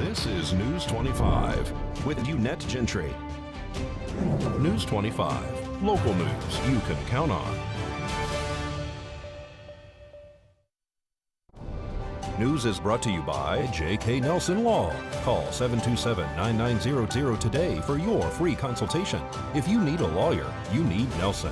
This is News 25 with Unette Gentry. News 25, local news you can count on. News is brought to you by J.K. Nelson Law. Call 727-9900 today for your free consultation. If you need a lawyer, you need Nelson.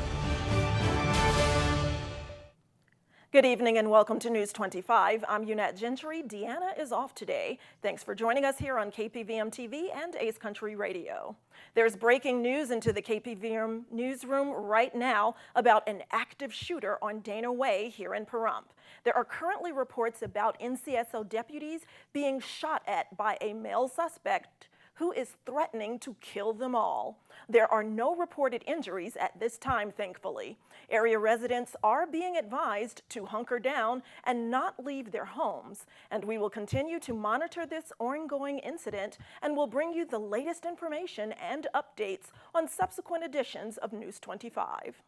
Good evening and welcome to News 25. I'm Unette Gentry. Deanna is off today. Thanks for joining us here on KPVM TV and Ace Country Radio. There's breaking news into the KPVM newsroom right now about an active shooter on Dana Way here in Pahrump. There are currently reports about NCSO deputies being shot at by a male suspect who is threatening to kill them all. There are no reported injuries at this time, thankfully. Area residents are being advised to hunker down and not leave their homes. And we will continue to monitor this ongoing incident and will bring you the latest information and updates on subsequent editions of News 25.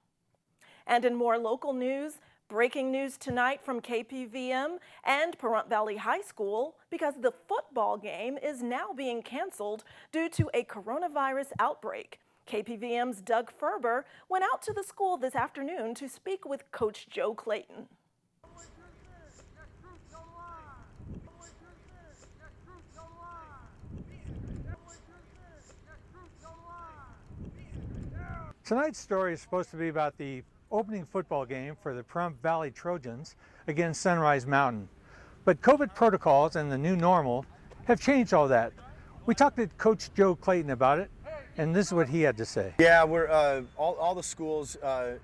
And in more local news, breaking news tonight from KPVM and Pahrump Valley High School because the football game is now being canceled due to a coronavirus outbreak. KPVM's Doug Ferber went out to the school this afternoon to speak with Coach Joe Clayton. Tonight's story is supposed to be about the opening football game for the Pahrump Valley Trojans against Sunrise Mountain. But COVID protocols and the new normal have changed all that. We talked to Coach Joe Clayton about it, and this is what he had to say. Yeah, we're all the schools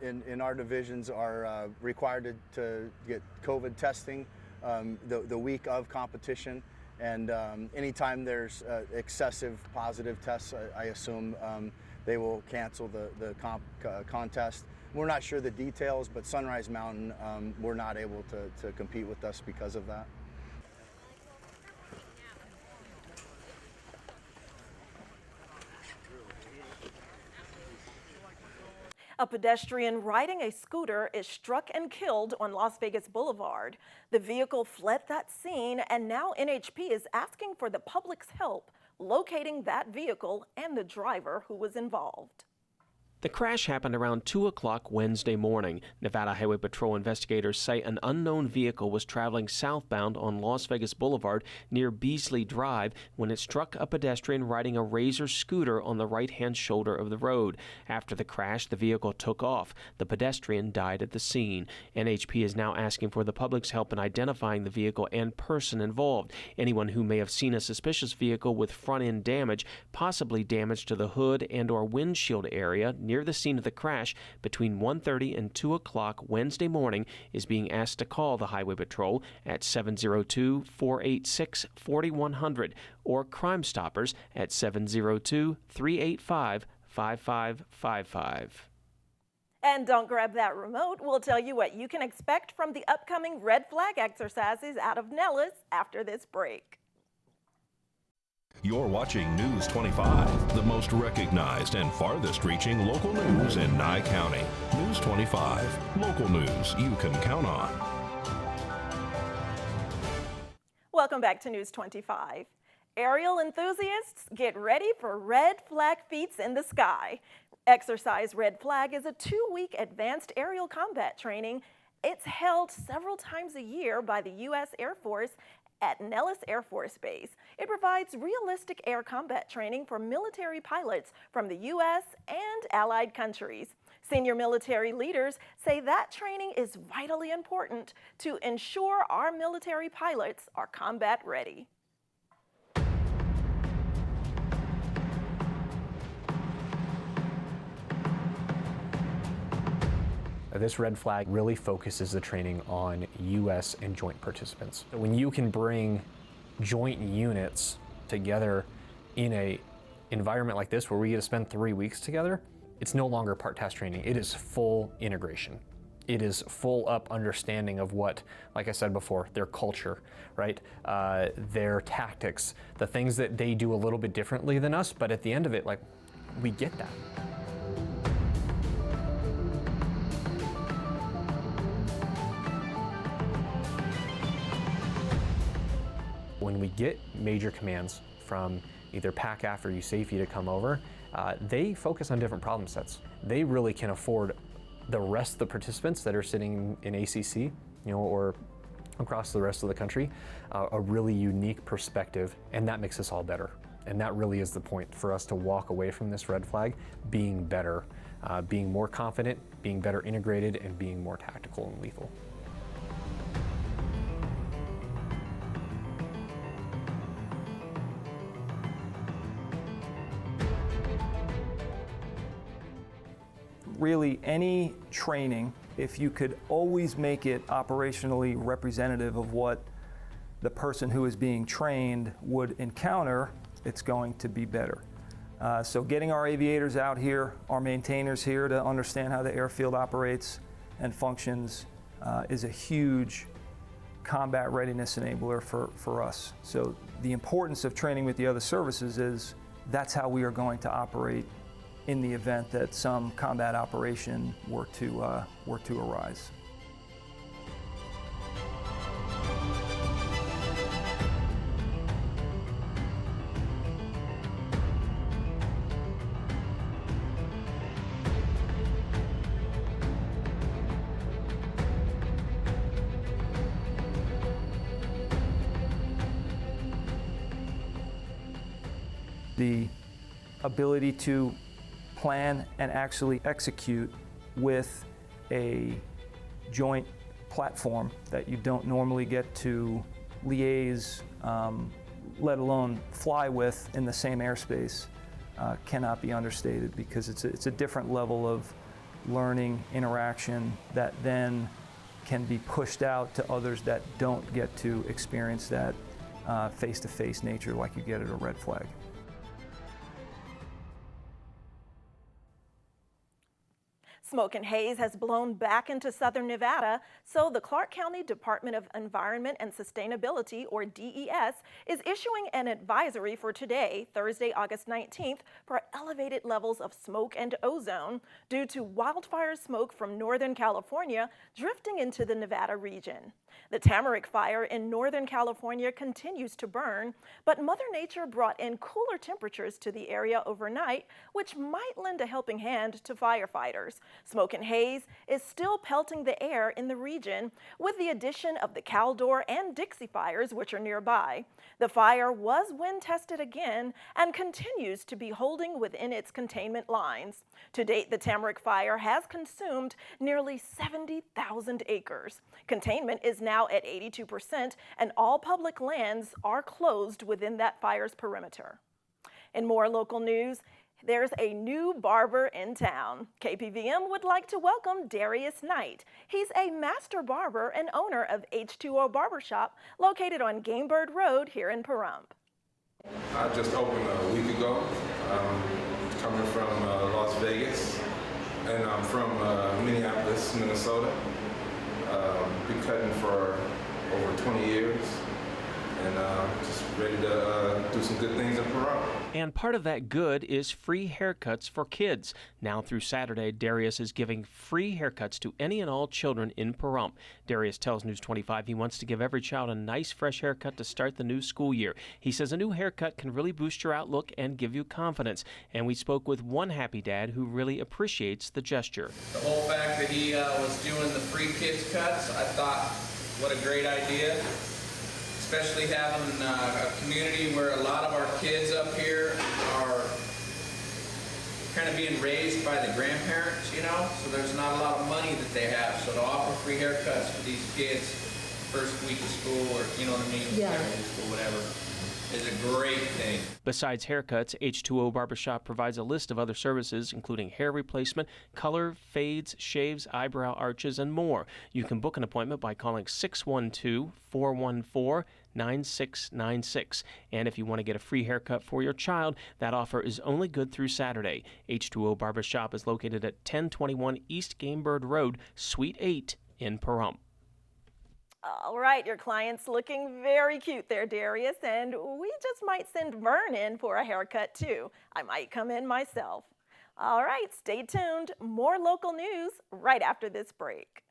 in our divisions are required to get COVID testing the week of competition, and anytime there's excessive positive tests, I assume they will cancel the contest. We're not sure the details, but Sunrise Mountain, we're not able to compete with us because of that. A pedestrian riding a scooter is struck and killed on Las Vegas Boulevard. The vehicle fled that scene, and now NHP is asking for the public's help locating that vehicle and the driver who was involved. The crash happened around 2 o'clock Wednesday morning. Nevada Highway Patrol investigators say an unknown vehicle was traveling southbound on Las Vegas Boulevard near Beasley Drive when it struck a pedestrian riding a Razor scooter on the right-hand shoulder of the road. After the crash, the vehicle took off. The pedestrian died at the scene. NHP is now asking for the public's help in identifying the vehicle and person involved. Anyone who may have seen a suspicious vehicle with front-end damage, possibly damage to the hood and/or windshield area near the scene of the crash between 1:30 and 2 o'clock Wednesday morning is being asked to call the Highway Patrol at 702-486-4100 or Crime Stoppers at 702-385-5555. And don't grab that remote. We'll tell you what you can expect from the upcoming red flag exercises out of Nellis after this break. You're watching News 25, the most recognized and farthest reaching local news in Nye County. News 25, local news you can count on. Welcome back to News 25. Aerial enthusiasts, get ready for red flag feats in the sky. Exercise Red Flag is a 2-week advanced aerial combat training. It's held several times a year by the U.S. Air Force at Nellis Air Force Base. It provides realistic air combat training for military pilots from the U.S. and allied countries. Senior military leaders say that training is vitally important to ensure our military pilots are combat ready. This red flag really focuses the training on U.S. and joint participants. When you can bring joint units together in an environment like this where we get to spend 3 weeks together, it's no longer part task training. It is full integration. It is full up understanding of what, like I said before, their culture, right? Their tactics, the things that they do a little bit differently than us, but at the end of it, like, we get that. When we get major commands from either pack after you safety to come over, they focus on different problem sets. They really can afford the rest of the participants that are sitting in ACC, or across the rest of the country, a really unique perspective, and that makes us all better. And that really is the point, for us to walk away from this red flag being better, being more confident, being better integrated, and being more tactical and lethal. Really, any training, if you could always make it operationally representative of what the person who is being trained would encounter, it's going to be better. So getting our aviators out here, our maintainers here to understand how the airfield operates and functions is a huge combat readiness enabler for us. So the importance of training with the other services is that's how we are going to operate in the event that some combat operation were to arise. The ability to plan and actually execute with a joint platform that you don't normally get to liaise, let alone fly with in the same airspace, cannot be understated, because it's a different level of learning, interaction that then can be pushed out to others that don't get to experience that face-to-face nature like you get at a red flag. Smoke and haze has blown back into southern Nevada, so the Clark County Department of Environment and Sustainability, or DES, is issuing an advisory for today, Thursday, August 19th, for elevated levels of smoke and ozone due to wildfire smoke from Northern California drifting into the Nevada region. The Tamarack fire in Northern California continues to burn, but Mother Nature brought in cooler temperatures to the area overnight, which might lend a helping hand to firefighters. Smoke and haze is still pelting the air in the region, with the addition of the Caldor and Dixie fires, which are nearby. The fire was wind tested again and continues to be holding within its containment lines. To date, the Tamarack fire has consumed nearly 70,000 acres. Containment is now at 82%, and all public lands are closed within that fire's perimeter. In more local news, there's a new barber in town. KPVM would like to welcome Darius Knight. He's a master barber and owner of H2O Barbershop, located on Gamebird Road here in Pahrump. I just opened a week ago, coming from Las Vegas, and I'm from Minneapolis, Minnesota. Been cutting for over 20 years, and just ready to do some good things in Pahrump. And part of that good is free haircuts for kids. Now through Saturday, Darius is giving free haircuts to any and all children in Pahrump. Darius tells News 25 he wants to give every child a nice fresh haircut to start the new school year. He says a new haircut can really boost your outlook and give you confidence. And we spoke with one happy dad who really appreciates the gesture. The whole fact that he was doing the free kids cuts, I thought, what a great idea. Especially having a community where a lot of our kids up here are kind of being raised by the grandparents, so there's not a lot of money that they have. So to offer free haircuts for these kids first week of school, or you know what I mean, second school, whatever, is a great thing. Besides haircuts, H2O Barbershop provides a list of other services, including hair replacement, color, fades, shaves, eyebrow arches, and more. You can book an appointment by calling 612-414-9696. And if you want to get a free haircut for your child, that offer is only good through Saturday. H2O Barbershop is located at 1021 East Gamebird Road, Suite 8 in Pahrump. All right, your client's looking very cute there, Darius, and we just might send Vern in for a haircut too. I might come in myself. All right, stay tuned. More local news right after this break.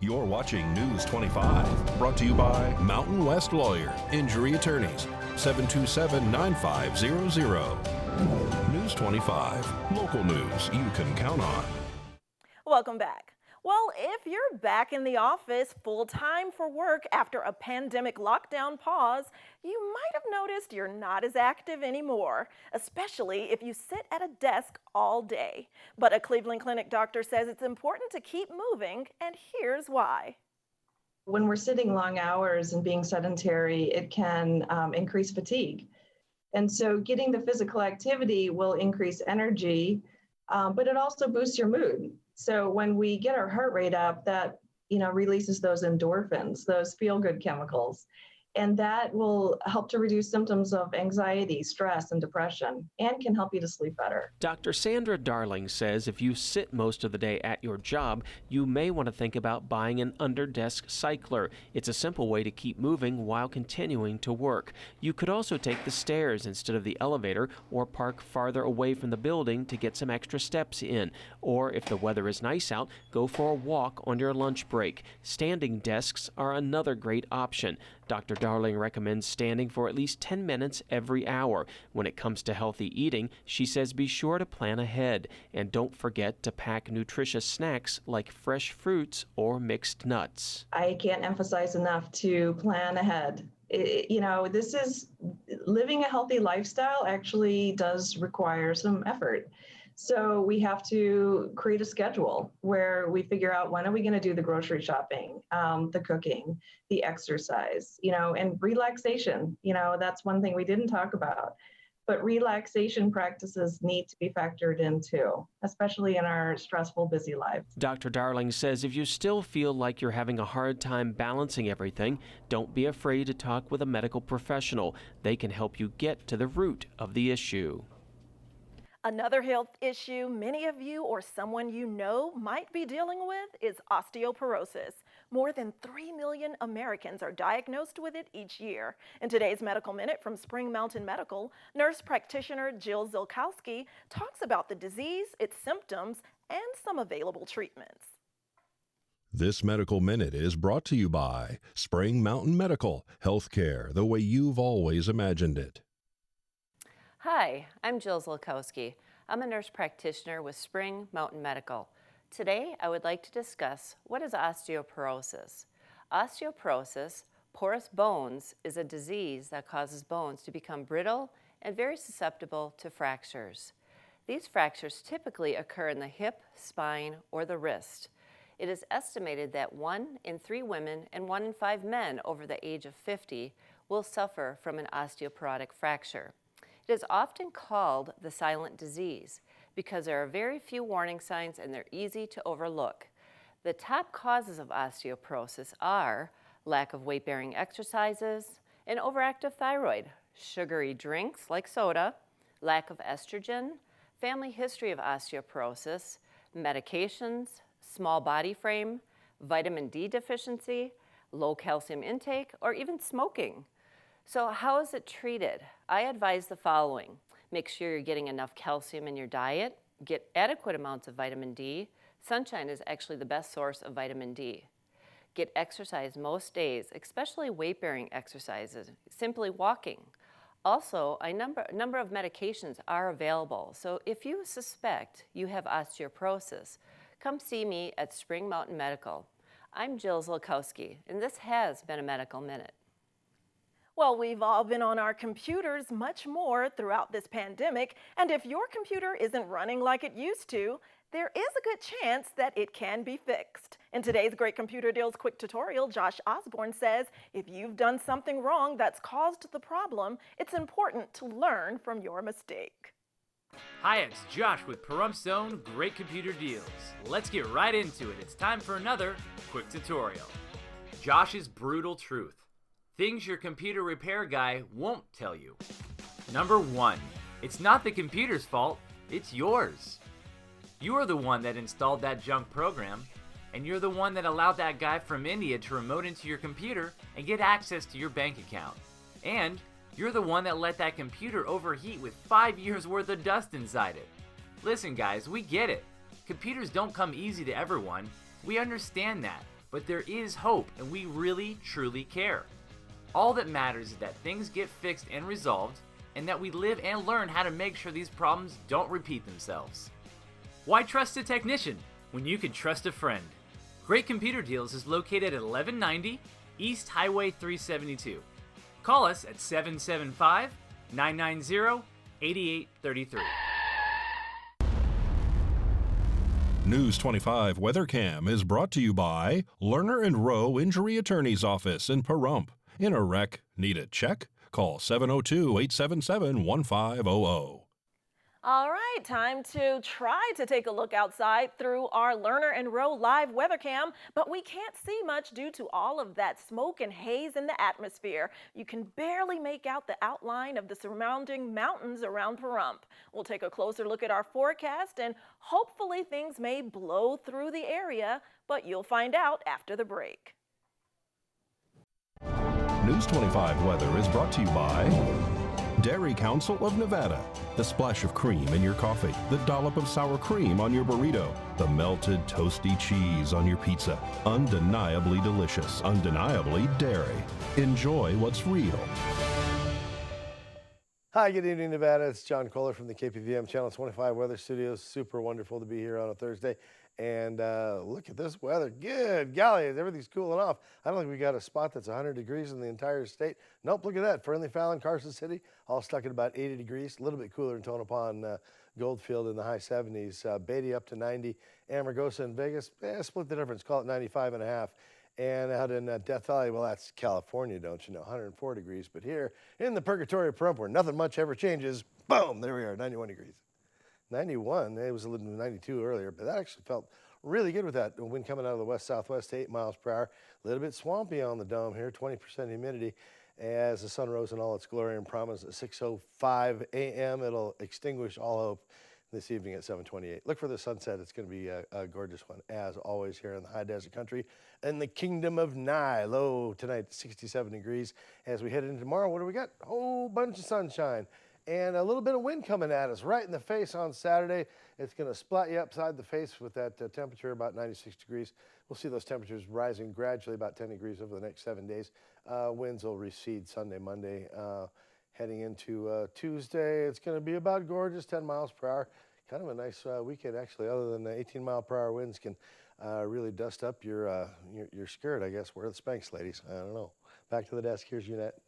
You're watching News 25, brought to you by Mountain West Lawyer, Injury Attorneys, 727-9500. News 25, local news you can count on. Welcome back. Well, if you're back in the office full-time for work after a pandemic lockdown pause, you might have noticed you're not as active anymore, especially if you sit at a desk all day. But a Cleveland Clinic doctor says it's important to keep moving, and here's why. When we're sitting long hours and being sedentary, it can increase fatigue. And so getting the physical activity will increase energy, but it also boosts your mood. So when we get our heart rate up, that releases those endorphins, those feel-good chemicals, and that will help to reduce symptoms of anxiety, stress, and depression, and can help you to sleep better. Dr. Sandra Darling says if you sit most of the day at your job, you may want to think about buying an under-desk cycler. It's a simple way to keep moving while continuing to work. You could also take the stairs instead of the elevator or park farther away from the building to get some extra steps in. Or if the weather is nice out, go for a walk on your lunch break. Standing desks are another great option. Dr. Darling recommends standing for at least 10 minutes every hour. When it comes to healthy eating, she says be sure to plan ahead. And don't forget to pack nutritious snacks like fresh fruits or mixed nuts. I can't emphasize enough to plan ahead. This is living a healthy lifestyle actually does require some effort. So we have to create a schedule where we figure out when are we going to do the grocery shopping, the cooking, the exercise, and relaxation. That's one thing we didn't talk about. But relaxation practices need to be factored in too, especially in our stressful, busy lives. Dr. Darling says if you still feel like you're having a hard time balancing everything, don't be afraid to talk with a medical professional. They can help you get to the root of the issue. Another health issue many of you or someone you know might be dealing with is osteoporosis. More than 3 million Americans are diagnosed with it each year. In today's Medical Minute from Spring Mountain Medical, nurse practitioner Jill Zilkowski talks about the disease, its symptoms, and some available treatments. This Medical Minute is brought to you by Spring Mountain Medical, healthcare the way you've always imagined it. Hi, I'm Jill Zilkowski. I'm a nurse practitioner with Spring Mountain Medical. Today, I would like to discuss what is osteoporosis. Osteoporosis, porous bones, is a disease that causes bones to become brittle and very susceptible to fractures. These fractures typically occur in the hip, spine, or the wrist. It is estimated that 1 in 3 women and 1 in 5 men over the age of 50 will suffer from an osteoporotic fracture. It is often called the silent disease because there are very few warning signs and they're easy to overlook. The top causes of osteoporosis are lack of weight-bearing exercises, an overactive thyroid, sugary drinks like soda, lack of estrogen, family history of osteoporosis, medications, small body frame, vitamin D deficiency, low calcium intake, or even smoking. So how is it treated? I advise the following. Make sure you're getting enough calcium in your diet, get adequate amounts of vitamin D. Sunshine is actually the best source of vitamin D. Get exercise most days, especially weight-bearing exercises, simply walking. Also, a number of medications are available. So if you suspect you have osteoporosis, come see me at Spring Mountain Medical. I'm Jill Zilkowski, and this has been a Medical Minute. Well, we've all been on our computers much more throughout this pandemic, and if your computer isn't running like it used to, there is a good chance that it can be fixed. In today's Great Computer Deals quick tutorial, Josh Osborne says if you've done something wrong that's caused the problem, it's important to learn from your mistake. Hi, it's Josh with Pahrump Zone Great Computer Deals. Let's get right into it. It's time for another quick tutorial. Josh's brutal truth. Things your computer repair guy won't tell you. Number 1, it's not the computer's fault, it's yours. You are the one that installed that junk program, and you're the one that allowed that guy from India to remote into your computer and get access to your bank account. And you're the one that let that computer overheat with 5 years worth of dust inside it. Listen guys, we get it. Computers don't come easy to everyone. We understand that. but there is hope, and we really, truly care. All that matters is that things get fixed and resolved, and that we live and learn how to make sure these problems don't repeat themselves. Why trust a technician when you can trust a friend? Great Computer Deals is located at 1190 East Highway 372. Call us at 775-990-8833. News 25 Weather Cam is brought to you by Lerner and Rowe Injury Attorney's Office in Pahrump. In a wreck, need a check? Call 702-877-1500. All right, time to try to take a look outside through our Lerner and Rowe live weather cam, but we can't see much due to all of that smoke and haze in the atmosphere. You can barely make out the outline of the surrounding mountains around Pahrump. We'll take a closer look at our forecast, and hopefully things may blow through the area, but you'll find out after the break. News 25 weather is brought to you by Dairy Council of Nevada. The splash of cream in your coffee, the dollop of sour cream on your burrito, the melted toasty cheese on your pizza. Undeniably delicious, undeniably dairy. Enjoy what's real. Hi, good evening, Nevada. It's John Kohler from the KPVM Channel 25 Weather Studios. Super wonderful to be here on a Thursday. And look at this weather. Good golly, everything's cooling off. I don't think we got a spot that's 100 degrees in the entire state. Nope, look at that. Friendly Fallon, Carson City, all stuck at about 80 degrees. A little bit cooler in Tonopah, Goldfield in the high 70s. Beatty up to 90. Amargosa in Vegas, split the difference. Call it 95 and a half. And out in Death Valley, well, that's California, don't you know, 104 degrees. But here in the Purgatory of Pahrump, where nothing much ever changes, boom, there we are, 91 degrees. 91, it was a little 92 earlier, but that actually felt really good with that wind coming out of the west-southwest, 8 miles per hour. A little bit swampy on the dome here, 20% humidity as the sun rose in all its glory and promise at 6:05 a.m. It'll extinguish all hope this evening at 7:28. Look for the sunset. It's going to be a gorgeous one, as always, here in the high desert country in the kingdom of Nye. Low tonight, 67 degrees. As we head into tomorrow, what do we got? A whole bunch of sunshine. And a little bit of wind coming at us right in the face on Saturday. It's going to splat you upside the face with that temperature about 96 degrees. We'll see those temperatures rising gradually about 10 degrees over the next 7 days. Winds will recede Sunday, Monday. Heading into Tuesday, it's going to be about gorgeous, 10 miles per hour. Kind of a nice weekend, actually, other than the 18-mile-per-hour winds can really dust up your skirt, I guess. Wear the Spanx, ladies. I don't know. Back to the desk. Here's Jeanette.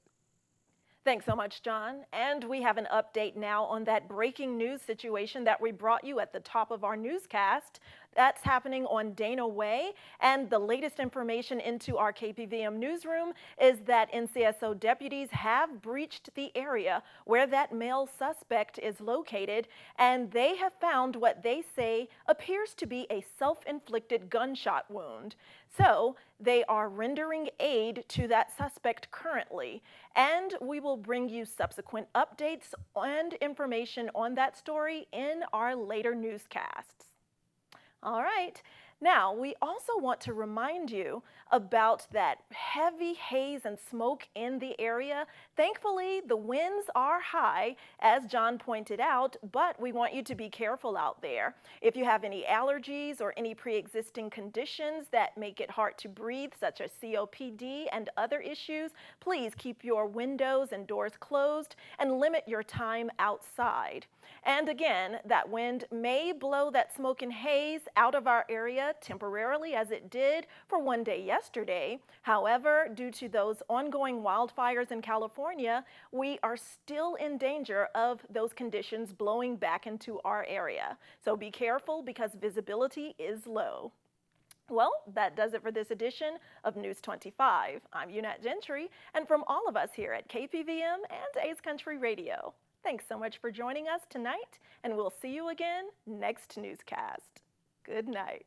Thanks so much, John. And we have an update now on that breaking news situation that we brought you at the top of our newscast. That's happening on Dana Way. And the latest information into our KPVM newsroom is that NCSO deputies have breached the area where that male suspect is located, and they have found what they say appears to be a self-inflicted gunshot wound. So they are rendering aid to that suspect currently, and we will bring you subsequent updates and information on that story in our later newscasts. All right. Now, we also want to remind you about that heavy haze and smoke in the area. Thankfully, the winds are high, as John pointed out, but we want you to be careful out there. If you have any allergies or any pre-existing conditions that make it hard to breathe, such as COPD and other issues, please keep your windows and doors closed and limit your time outside. And again, that wind may blow that smoke and haze out of our area temporarily, as it did for one day yesterday. However, due to those ongoing wildfires in California, we are still in danger of those conditions blowing back into our area. So be careful, because visibility is low. Well, that does it for this edition of News 25. I'm Unette Gentry, and from all of us here at KPVM and Haze Country Radio, thanks so much for joining us tonight, and we'll see you again next newscast. Good night.